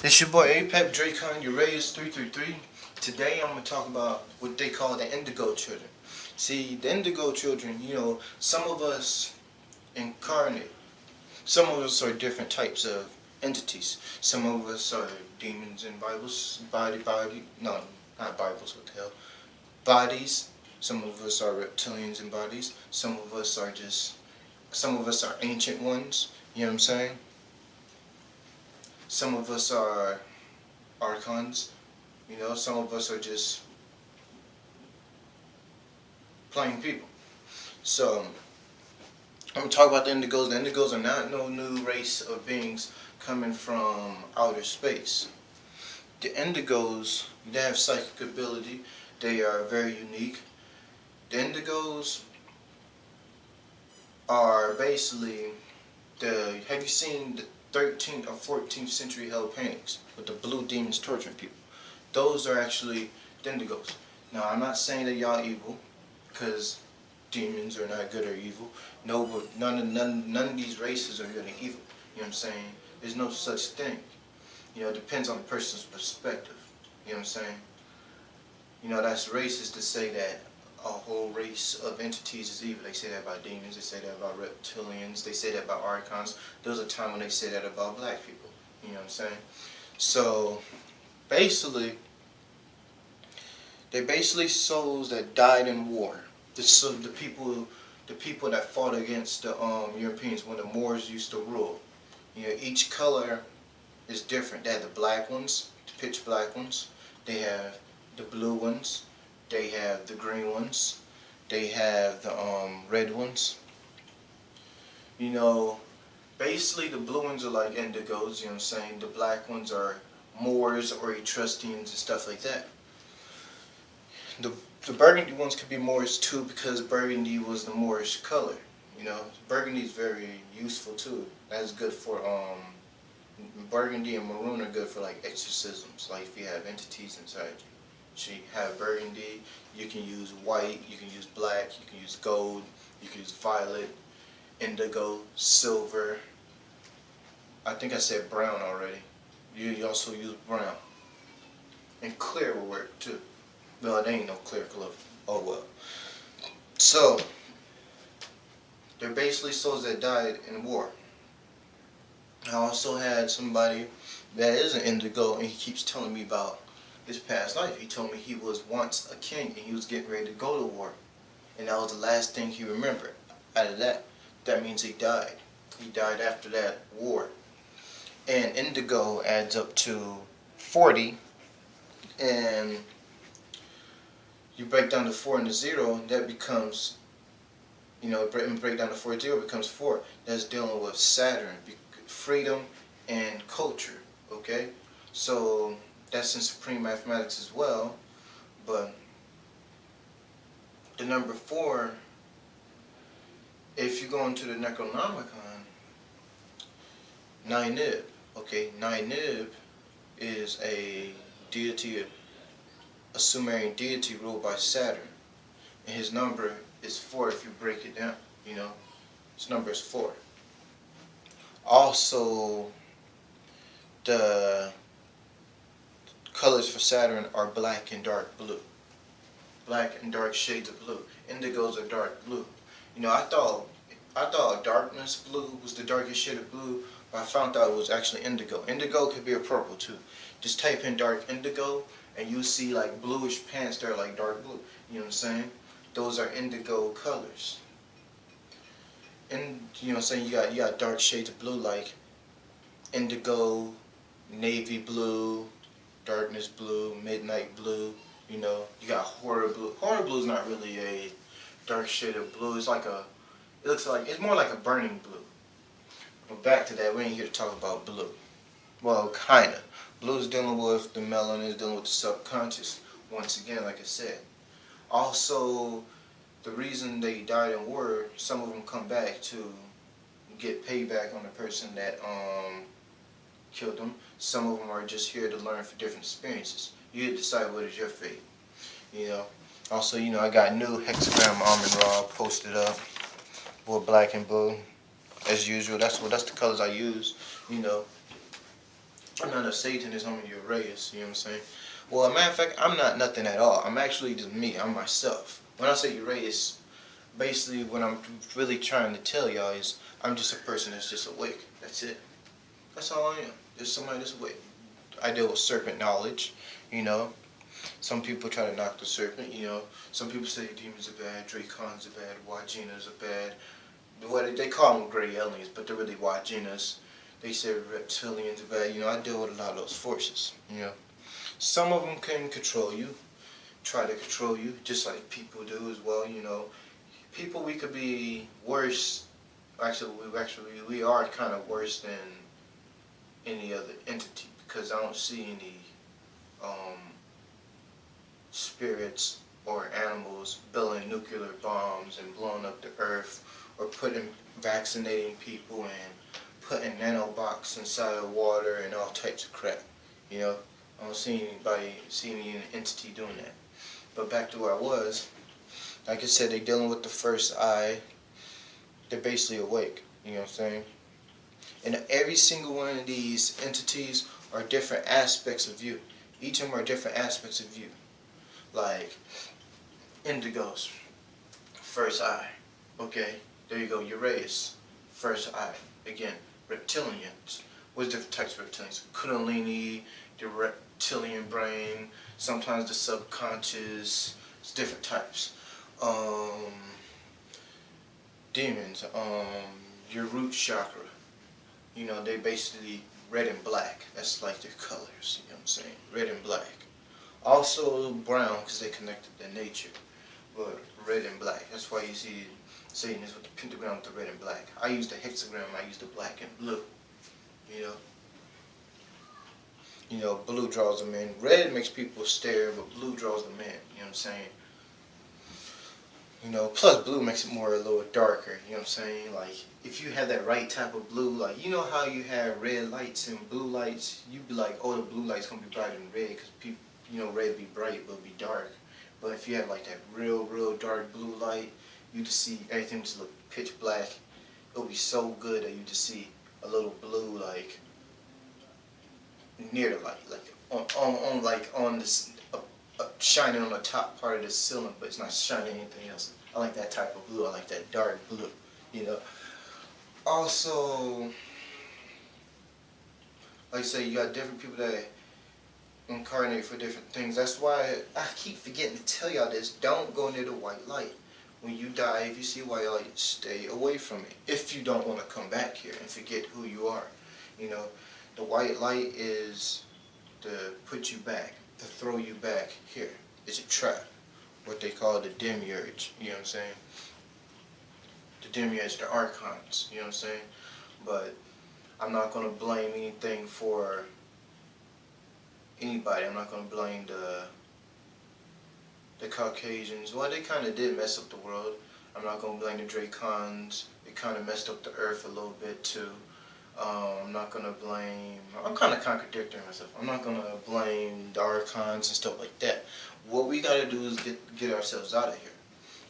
It's your boy Apep Dracon, your Reyes 333. Today I'm going to talk about what they call the Indigo children. See, the Indigo children, some of us incarnate. Some of us are different types of entities. Some of us are demons in Bibles, no, not Bibles, what the hell, bodies. Some of us are reptilians in bodies. Some of us are ancient ones, you know what I'm saying? Some of us are archons, some of us are just plain people. So, I'm going to talk about the Indigos. The Indigos are not no new race of beings coming from outer space. The Indigos, they have psychic ability. They are very unique. The Indigos are basically have you seen the 13th or 14th century hell paintings with the blue demons torturing people? Those are actually the Indigos. Now, I'm not saying that y'all evil, because demons are not good or evil. No, but none of these races are good and evil. You know what I'm saying? There's no such thing. It depends on the person's perspective. You know what I'm saying? That's racist to say that a whole race of entities is evil. They say that about demons, they say that about reptilians, they say that about archons. There's a time when they say that about black people. You know what I'm saying? So, basically, they're basically souls that died in war. The people that fought against the Europeans when the Moors used to rule. Each color is different. They have the black ones, the pitch black ones. They have the blue ones. They have the green ones. They have the red ones. Basically the blue ones are like indigos, you know what I'm saying? The black ones are Moors or Etruscans and stuff like that. The burgundy ones could be Moorish too, because burgundy was the Moorish color. Burgundy is very useful too. That's good for burgundy and maroon are good for like exorcisms, like if you have entities inside you. So you have burgundy, you can use white, you can use black, you can use gold, you can use violet, indigo, silver. I think I said brown already. You also use brown. And clear will work too. Well, it ain't no clear color. Oh well. So, they're basically souls that died in war. I also had somebody that is an indigo, and he keeps telling me about his past life. He told me he was once a king, and he was getting ready to go to war. And that was the last thing he remembered. Out of that means he died. He died after that war. And indigo adds up to 40, and you break down the 4 and the 0, that becomes, break down the 4 0 becomes 4. That's dealing with Saturn, freedom, and culture, okay? So, that's in supreme mathematics as well, but the number 4, if you go into the Necronomicon, Ninib, okay? Ninib is a deity, a Sumerian deity ruled by Saturn, and his number is 4 if you break it down. His number is 4. Also, the colors for Saturn are black and dark blue. Black and dark shades of blue. Indigos are dark blue. I thought darkness blue was the darkest shade of blue, but I found out it was actually indigo. Indigo could be a purple too. Just type in dark indigo, and you see like bluish pants that are like dark blue. You know what I'm saying? Those are indigo colors. And you know what I'm saying, you got dark shades of blue like indigo, navy blue, darkness blue, midnight blue. You got horror blue. Horror blue is not really a dark shade of blue. It's more like a burning blue. But back to that, we ain't here to talk about blue. Well, kinda. Blue is dealing with the melanin, is dealing with the subconscious. Once again, like I said. Also, the reason they died in war, some of them come back to get payback on the person that killed them. Some of them are just here to learn for different experiences. You decide what is your fate. Also, I got new hexagram almond raw posted up with black and blue as usual. That's the colors I use. I'm not a Satanist, I'm a racist, you know what I'm saying? Well, a matter of fact, I'm not nothing at all. I'm actually just me, I'm myself. When I say racist, basically what I'm really trying to tell y'all is I'm just a person that's just awake. That's it. That's all I am. Just somebody that's awake. I deal with serpent knowledge, you know. Some people try to knock the serpent, you know. Some people say demons are bad, Dracons are bad, Waginas are bad. What they call them gray aliens, but they're really Waginas. They say reptilians are bad. You know, I deal with a lot of those forces, you know. Some of them can control you, try to control you, just like people do as well, you know. People, we could be worse. We are kind of worse than any other entity because I don't see any um, spirits or animals building nuclear bombs and blowing up the earth or vaccinating people and putting nanobots inside of water and all types of crap. You know, I don't see any entity doing that. But back to where I was, like I said, they're dealing with the first eye. They're basically awake. You know what I'm saying? And every single one of these entities are different aspects of you. Each of them are different aspects of you. Like Indigos, first eye. Okay, there you go. Uranus, first eye. Again, reptilians. What's different types of reptilians? Kundalini, the reptilian brain, sometimes the subconscious. It's different types. Demons, your root chakra. You know, they basically red and black. That's like their colors, you know what I'm saying? Red and black. Also brown because they connected to nature. But red and black. That's why you see Satan is with the pentagram with the red and black. I use the hexagram, I use the black and blue. You know? You know, blue draws them in. Red makes people stare, but blue draws them in. You know what I'm saying? You know, plus blue makes it more a little darker, you know what I'm saying? Like, if you have that right type of blue, like, you know how you have red lights and blue lights? You'd be like, oh, the blue light's gonna be brighter than red, because people, you know, red be bright, but be dark. But if you have like that real dark blue light, you just see everything just look pitch black. It'll be so good that you just see a little blue, like, near the light, like, on this, shining on the top part of the ceiling, but it's not shining anything else. I like that type of blue. I like that dark blue, you know. Also, like I say, you got different people that incarnate for different things. That's why I keep forgetting to tell y'all this. Don't go near the white light. When you die, if you see white light, stay away from it. If you don't want to come back here and forget who you are. You know, the white light is to put you back, to throw you back here. It's a trap. What they call the demiurge, you know what I'm saying? The demiurge, the archons, you know what I'm saying? But I'm not going to blame anything for anybody. I'm not going to blame the Caucasians. Well, they kind of did mess up the world. I'm not going to blame the Dracons. They kind of messed up the earth a little bit too. I'm not going to blame, I'm kind of contradicting myself. I'm not going to blame the archons and stuff like that. What we got to do is get ourselves out of here.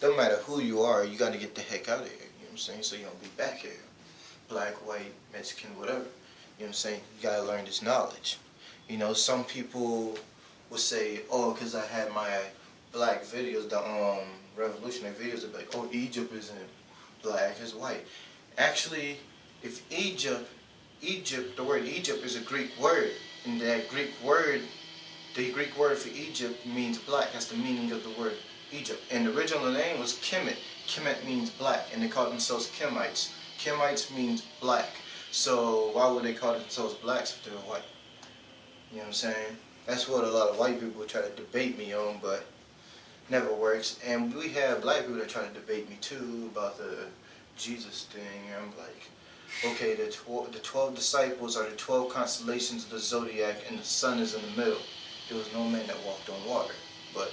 Don't matter who you are, you got to get the heck out of here. You know what I'm saying? So you don't be back here. Black, white, Mexican, whatever. You know what I'm saying? You got to learn this knowledge. You know, some people will say, oh, because I had my black videos, the revolutionary videos, they're like, oh, Egypt isn't black, it's white. Actually, if Egypt, the word Egypt is a Greek word, and that Greek word, the Greek word for Egypt means black. That's the meaning of the word Egypt. And the original name was Kemet. Kemet means black, and they called themselves Kemites. Kemites means black. So why would they call themselves blacks if they were white? You know what I'm saying? That's what a lot of white people try to debate me on, but never works. And we have black people that try to debate me too about the Jesus thing. And I'm like, okay, the 12 disciples are the 12 constellations of the zodiac, and the sun is in the middle. There was no man that walked on water. But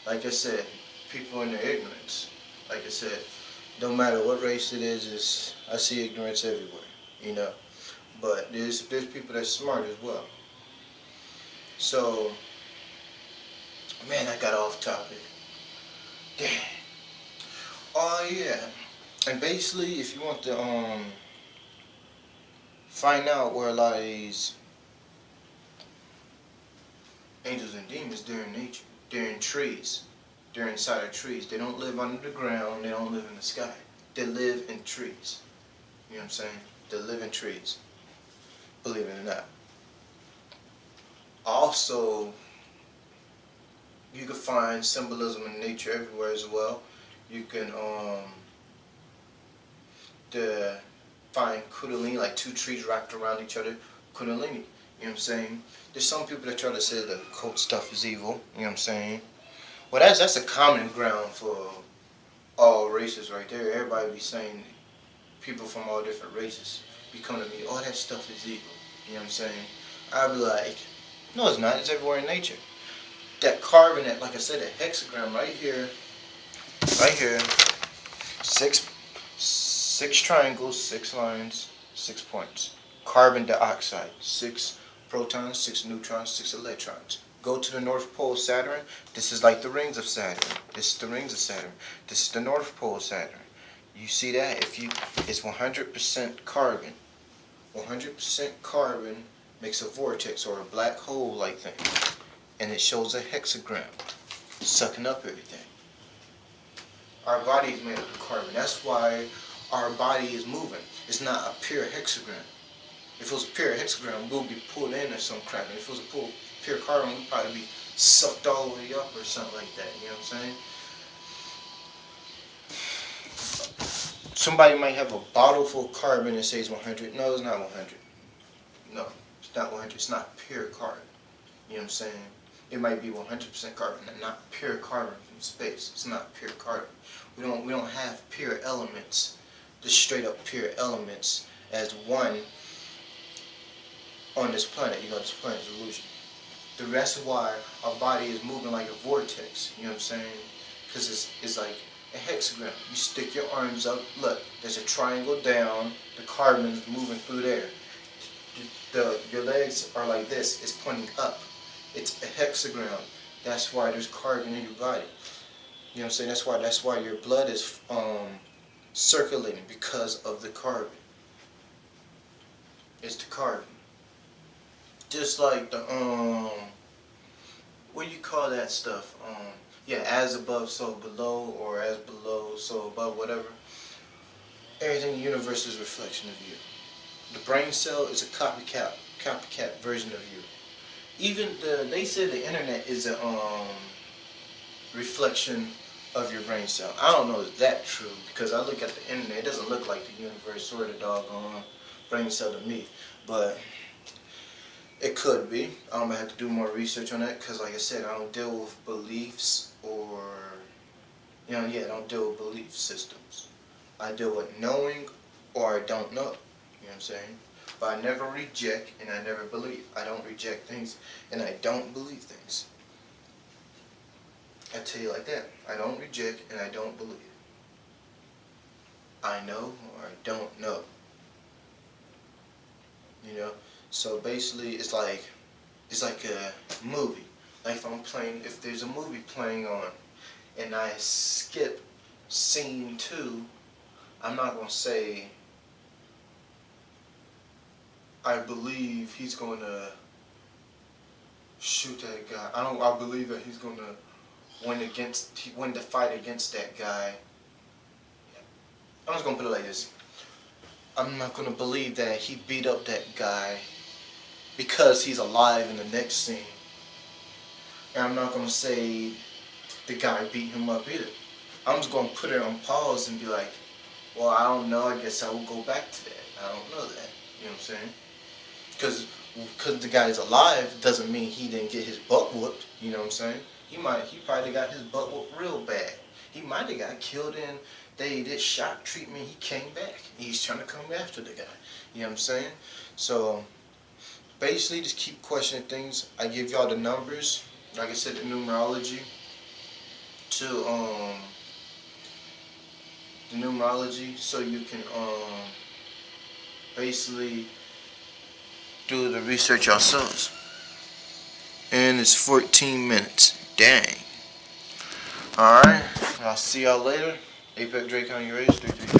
like I said, people in their ignorance. Like I said, no matter what race it is I see ignorance everywhere. You know, but there's people that's smart as well. So, man, I got off topic. Damn. Oh yeah. And basically, if you want the find out where a lot of these angels and demons, they're in nature. They're in trees. They're inside of trees. They don't live under the ground. They don't live in the sky. They live in trees. You know what I'm saying? They live in trees. Believe it or not. Also, you can find symbolism in nature everywhere as well. You can find Kundalini, like two trees wrapped around each other. Kundalini. You know what I'm saying? There's some people that try to say the occult stuff is evil. You know what I'm saying? Well, that's a common ground for all races right there. Everybody be saying, people from all different races be coming to me, all that stuff is evil. You know what I'm saying? I'd be like, no, it's not. It's everywhere in nature. That carbon, that, like I said, that hexagram right here, six triangles, 6 lines, 6 points. Carbon dioxide, 6 protons, 6 neutrons, 6 electrons. Go to the North Pole of Saturn. This is like the rings of Saturn. This is the rings of Saturn. This is the North Pole of Saturn. You see that? It's 100% carbon. 100% carbon makes a vortex or a black hole-like thing. And it shows a hexagram, sucking up everything. Our body is made up of carbon. That's why our body is moving. It's not a pure hexagram. If it was a pure hexagram, we'll be pulled in or some crap. And if it was a pure carbon, we'd probably be sucked all the way up or something like that. You know what I'm saying? Somebody might have a bottle full of carbon and says 100. No, it's not 100. No, it's not 100. It's not pure carbon. You know what I'm saying? It might be 100% carbon and not pure carbon from space. It's not pure carbon. We don't have pure elements, just straight up pure elements as one on this planet. You know, this planet is illusion. That's why our body is moving like a vortex. You know what I'm saying? Because it's like a hexagram. You stick your arms up. Look, there's a triangle down. The carbon is moving through there. Your legs are like this. It's pointing up. It's a hexagram. That's why there's carbon in your body. You know what I'm saying? That's why your blood is circulating, because of the carbon. It's the carbon. Just like the what do you call that stuff? Yeah, as above, so below, or as below, so above, whatever. Everything in the universe is a reflection of you. The brain cell is a copycat version of you. Even they say the internet is a reflection of your brain cell. I don't know if that's true, because I look at the internet, it doesn't look like the universe or the doggone brain cell to me, but it could be. I'm gonna have to do more research on that, because like I said, I don't deal with beliefs or, I don't deal with belief systems. I deal with knowing or I don't know. You know what I'm saying? But I never reject and I never believe. I don't reject things and I don't believe things. I tell you like that. I don't reject and I don't believe. I know or I don't know. You know? So basically it's like a movie. Like if there's a movie playing on and I skip scene 2, I'm not gonna say I believe he's gonna shoot that guy. I believe that he's gonna win the fight against that guy. I'm just gonna put it like this. I'm not gonna believe that he beat up that guy because he's alive in the next scene. And I'm not gonna say the guy beat him up either. I'm just gonna put it on pause and be like, well, I don't know, I guess I will go back to that. I don't know that. You know what I'm saying? Because the guy's alive doesn't mean he didn't get his butt whooped. You know what I'm saying? He probably got his butt whooped real bad. He might have got killed and they did shock treatment. He came back. He's trying to come after the guy. You know what I'm saying? So basically, just keep questioning things. I give y'all the numbers, like I said, the numerology so you can basically do the research yourselves. And it's 14 minutes. Dang. Alright. I'll see y'all later. Apex Drake on your race. 3-3.